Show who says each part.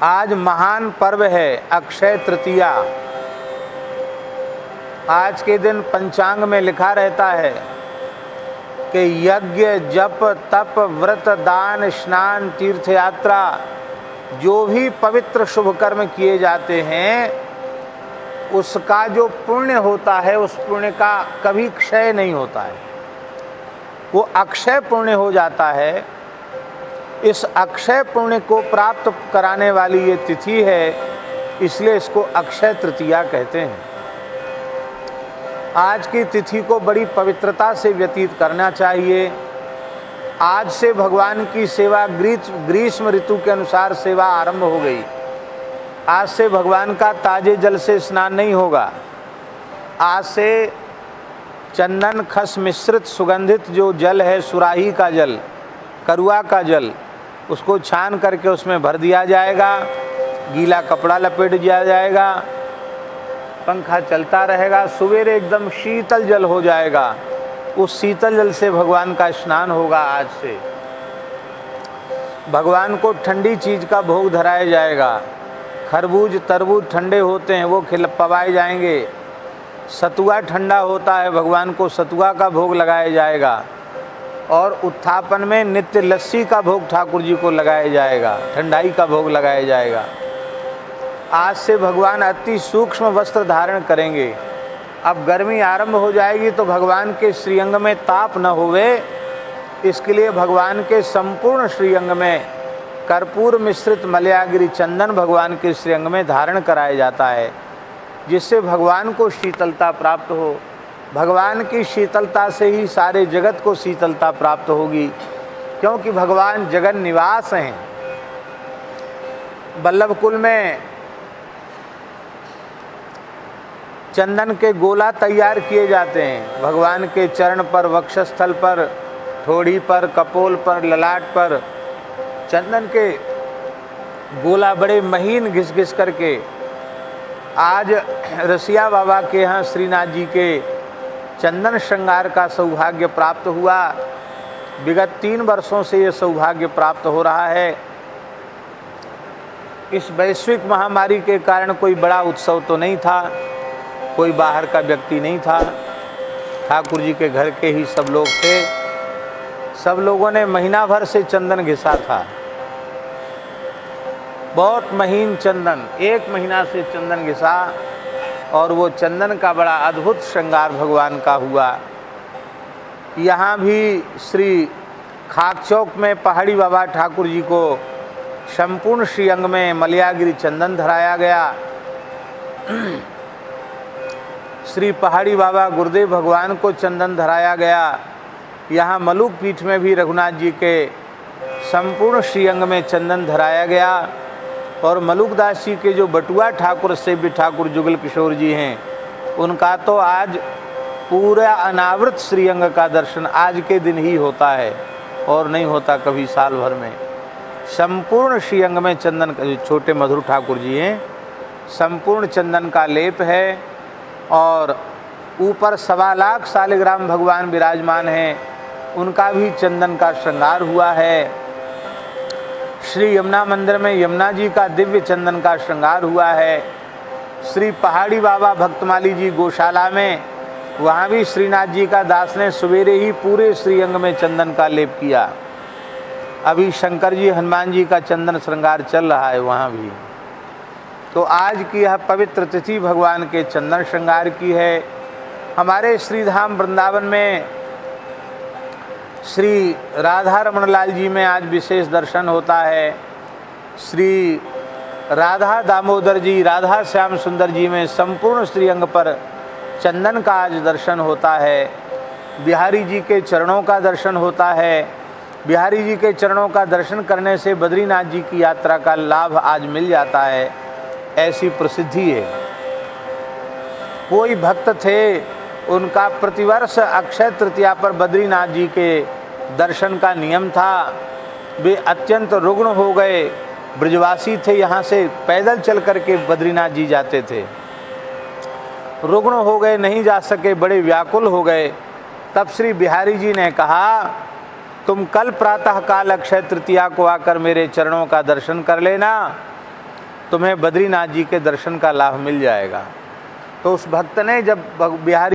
Speaker 1: आज महान पर्व है अक्षय तृतीया। आज के दिन पंचांग में लिखा रहता है कि यज्ञ, जप, तप, व्रत, दान, स्नान, तीर्थ यात्रा, जो भी पवित्र शुभ कर्म किए जाते हैं उसका जो पुण्य होता है उस पुण्य का कभी क्षय नहीं होता है, वो अक्षय पुण्य हो जाता है। इस अक्षय पुण्य को प्राप्त कराने वाली ये तिथि है, इसलिए इसको अक्षय तृतीया कहते हैं। आज की तिथि को बड़ी पवित्रता से व्यतीत करना चाहिए। आज से भगवान की सेवा ग्रीष्म ऋतु के अनुसार सेवा आरंभ हो गई। आज से भगवान का ताजे जल से स्नान नहीं होगा। आज से चंदन खस मिश्रित सुगंधित जो जल है, सुराही का जल, करुआ का जल, उसको छान करके उसमें भर दिया जाएगा, गीला कपड़ा लपेट दिया जाएगा, पंखा चलता रहेगा, सवेरे एकदम शीतल जल हो जाएगा। उस शीतल जल से भगवान का स्नान होगा। आज से भगवान को ठंडी चीज़ का भोग धराया जाएगा। खरबूज तरबूज ठंडे होते हैं, वो पवाए जाएंगे। सतुआ ठंडा होता है, भगवान को सतुआ का भोग लगाया जाएगा। और उत्थापन में नित्य लस्सी का भोग ठाकुर जी को लगाया जाएगा, ठंडाई का भोग लगाया जाएगा। आज से भगवान अति सूक्ष्म वस्त्र धारण करेंगे। अब गर्मी आरंभ हो जाएगी तो भगवान के श्रीअंग में ताप न होवे, इसके लिए भगवान के संपूर्ण श्रीअंग में कर्पूर मिश्रित मलयागिरी चंदन भगवान के श्रीअंग में धारण कराया जाता है, जिससे भगवान को शीतलता प्राप्त हो। भगवान की शीतलता से ही सारे जगत को शीतलता प्राप्त होगी, क्योंकि भगवान जगन निवास हैं। बल्लभ कुल में चंदन के गोला तैयार किए जाते हैं। भगवान के चरण पर, वक्षस्थल पर, ठोड़ी पर, कपोल पर, ललाट पर चंदन के गोला बड़े महीन घिस घिस करके। आज रसिया बाबा के यहाँ श्रीनाथ जी के चंदन श्रृंगार का सौभाग्य प्राप्त हुआ। विगत 3 वर्षों से ये सौभाग्य प्राप्त हो रहा है। इस वैश्विक महामारी के कारण कोई बड़ा उत्सव तो नहीं था, कोई बाहर का व्यक्ति नहीं था, ठाकुर जी के घर के ही सब लोग थे। सब लोगों ने महीना भर से चंदन घिसा था, बहुत महीन चंदन, 1 महीना से चंदन घिसा, और वो चंदन का बड़ा अद्भुत श्रृंगार भगवान का हुआ। यहाँ भी श्री खाक चौक में पहाड़ी बाबा ठाकुर जी को संपूर्ण श्रीअंग में मलयागिरी चंदन धराया गया। श्री पहाड़ी बाबा गुरुदेव भगवान को चंदन धराया गया। यहाँ मलुक पीठ में भी रघुनाथ जी के संपूर्ण श्रीअंग में चंदन धराया गया। और मलुकदास जी के जो बटुआ ठाकुर सेव्य ठाकुर जुगल किशोर जी हैं, उनका तो आज पूरा अनावृत श्रीअंग का दर्शन आज के दिन ही होता है, और नहीं होता कभी साल भर में। संपूर्ण श्रीअंग में चंदन का, जो छोटे मधुर ठाकुर जी हैं, संपूर्ण चंदन का लेप है। और ऊपर 1.25 लाख शालिग्राम भगवान विराजमान हैं, उनका भी चंदन का श्रृंगार हुआ है। श्री यमुना मंदिर में यमुना जी का दिव्य चंदन का श्रृंगार हुआ है। श्री पहाड़ी बाबा भक्तमाली जी गौशाला में, वहाँ भी श्रीनाथ जी का दास ने सवेरे ही पूरे श्रीअंग में चंदन का लेप किया। अभी शंकर जी हनुमान जी का चंदन श्रृंगार चल रहा है वहाँ भी। तो आज की यह पवित्र तिथि भगवान के चंदन श्रृंगार की है। हमारे श्रीधाम वृंदावन में श्री राधा रमण लाल जी में आज विशेष दर्शन होता है। श्री राधा दामोदर जी, राधा श्याम सुंदर जी में संपूर्ण श्रीअंग पर चंदन का आज दर्शन होता है। बिहारी जी के चरणों का दर्शन होता है। बिहारी जी के चरणों का दर्शन करने से बद्रीनाथ जी की यात्रा का लाभ आज मिल जाता है, ऐसी प्रसिद्धि है। कोई भक्त थे, उनका प्रतिवर्ष अक्षय तृतीया पर बद्रीनाथ जी के दर्शन का नियम था। वे अत्यंत रुग्ण हो गए, ब्रजवासी थे, यहाँ से पैदल चल करके बद्रीनाथ जी जाते थे। रुग्ण हो गए, नहीं जा सके, बड़े व्याकुल हो गए। तब श्री बिहारी जी ने कहा, तुम कल प्रातः काल अक्षय तृतीया को आकर मेरे चरणों का दर्शन कर लेना। तुम्हें बद्रीनाथ जी के दर्शन का लाभ मिल जाएगा। तो उस भक्त ने जब बिहारी